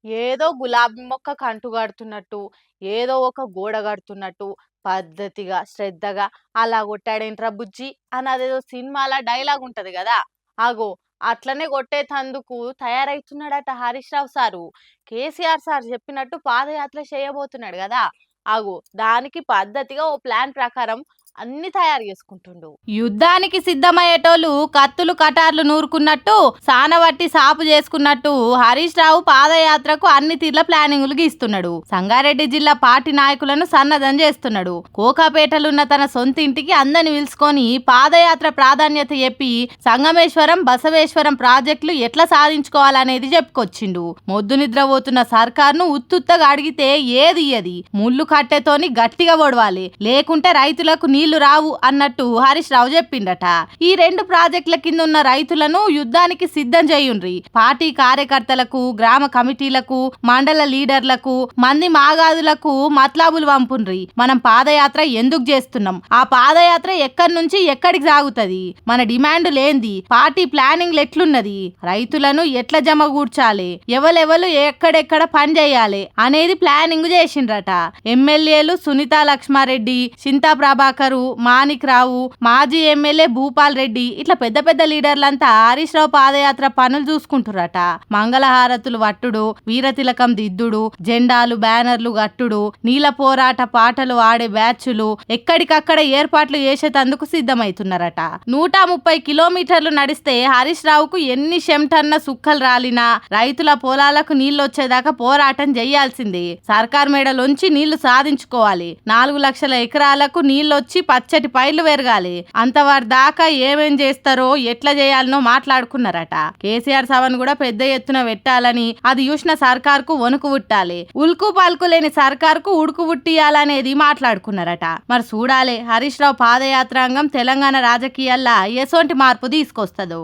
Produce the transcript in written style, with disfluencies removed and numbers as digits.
ఏదో గులాబీ మొక్క కంటు కడుతున్నట్టు, ఏదో ఒక గోడ కడుతున్నట్టు, పద్ధతిగా, శ్రద్ధగా "అలా కొట్టాడేంట్రా బుజ్జి" అని అదేదో సినిమాల డైలాగ్ ఉంటది గదా! అగో అట్లనే కొట్టేటందుకు తయారైతున్నాడట హరీష్ రావు సారు. కేసీఆర్ సార్ చెప్పినట్టు పాదయాత్ర చేయబోతున్నాడు గదా! అగో దానికి పద్ధతిగా ఓ ప్లాన్ ప్రకారం అన్ని తయారు చేసుకుంటుండు. యుద్ధానికి సిద్ధమయ్యేటోళ్ళు కత్తులు కటార్లు నూరుకున్నట్టు సానవట్టి సాపు చేసుకున్నట్టు హరీష్ రావు పాదయాత్రకు అన్ని తీర్ల ప్లానింగులు గీస్తున్నాడు. సంగారెడ్డి జిల్లా పార్టీ నాయకులను సన్నద్ధం చేస్తున్నాడు. కోకాపేటలున్న తన సొంత ఇంటికి అందరిని పిలుచుకొని పాదయాత్ర ప్రాధాన్యత చెప్పి సంగమేశ్వరం బసవేశ్వరం ప్రాజెక్టులు ఎట్లా సాధించుకోవాలనేది చెప్పుకొచ్చిండు. మొద్దు నిద్రపోతున్న సర్కార్ను ఉత్తుత్తగా అడిగితే ఏది ముళ్ళు కట్టెతోని గట్టిగా ఒడవాలి, లేకుంటే రైతులకు నీళ్లు రావు అన్నట్టు హరీష్ రావు చెప్పిండట. ఈ 2 ప్రాజెక్టుల కింద ఉన్న రైతులను యుద్ధానికి సిద్ధం చేయుండ్రి. పార్టీ కార్యకర్తలకు, గ్రామ కమిటీలకు, మండల లీడర్లకు, మంది మాగాదులకు మత్లాబులు పంపుండ్రి. మనం పాదయాత్ర ఎందుకు చేస్తున్నాం, ఆ పాదయాత్ర ఎక్కడి నుంచి ఎక్కడికి సాగుతుంది, మన డిమాండ్ లేంది, పార్టీ ప్లానింగ్ ఎట్లున్నది, రైతులను ఎట్లా జమగూర్చాలి, ఎవరెవరు ఎక్కడెక్కడ పని చేయాలి అనేది ప్లానింగ్ చేసిండ్రట. ఎమ్మెల్యేలు సునీత లక్ష్మారెడ్డి, చింతా ప్రభాకర్, మాణిక్ రావు, మాజీ ఎమ్మెల్యే భూపాల్ రెడ్డి ఇట్లా పెద్ద పెద్ద లీడర్లంతా హరీష్ రావు పాదయాత్ర పనులు చూసుకుంటురట. మంగళహారతులు వట్టుడు, వీరతిలకం దిద్దుడు, జెండాలు బ్యానర్లు గట్టుడు, నీల పోరాట పాటలు ఆడే బ్యాచ్లు ఎక్కడికక్కడ ఏర్పాట్లు చేసేటందుకు సిద్ధమైతున్నారట. 130 కిలోమీటర్లు నడిస్తే హరీష్ రావుకు ఎన్ని చెమటన్న సుక్కలు రాలినా రైతుల పొలాలకు నీళ్లొచ్చేదాకా పోరాటం చేయాల్సిందే. సర్కార్ మేడలోంచి నీళ్లు సాధించుకోవాలి. 4 లక్షల ఎకరాలకు నీళ్లొచ్చి పచ్చటి పైర్లు పెరగాలి. అంతవారి దాకా ఏమేం చేస్తారో ఎట్లా చేయాలనో మాట్లాడుకున్నారట. కేసీఆర్ సభను కూడా పెద్ద ఎత్తున పెట్టాలని, అది చూసిన సర్కార్కు వణుకు పుట్టాలి, ఉల్కు పలుకు లేని సర్కార్కు ఉడుకు పుట్టియాలనేది మాట్లాడుకున్నారట. మరి చూడాలి హరీష్ రావు పాదయాత్రాంగం తెలంగాణ రాజకీయాల్లో ఎసొంటి మార్పు తీసుకొస్తుందో.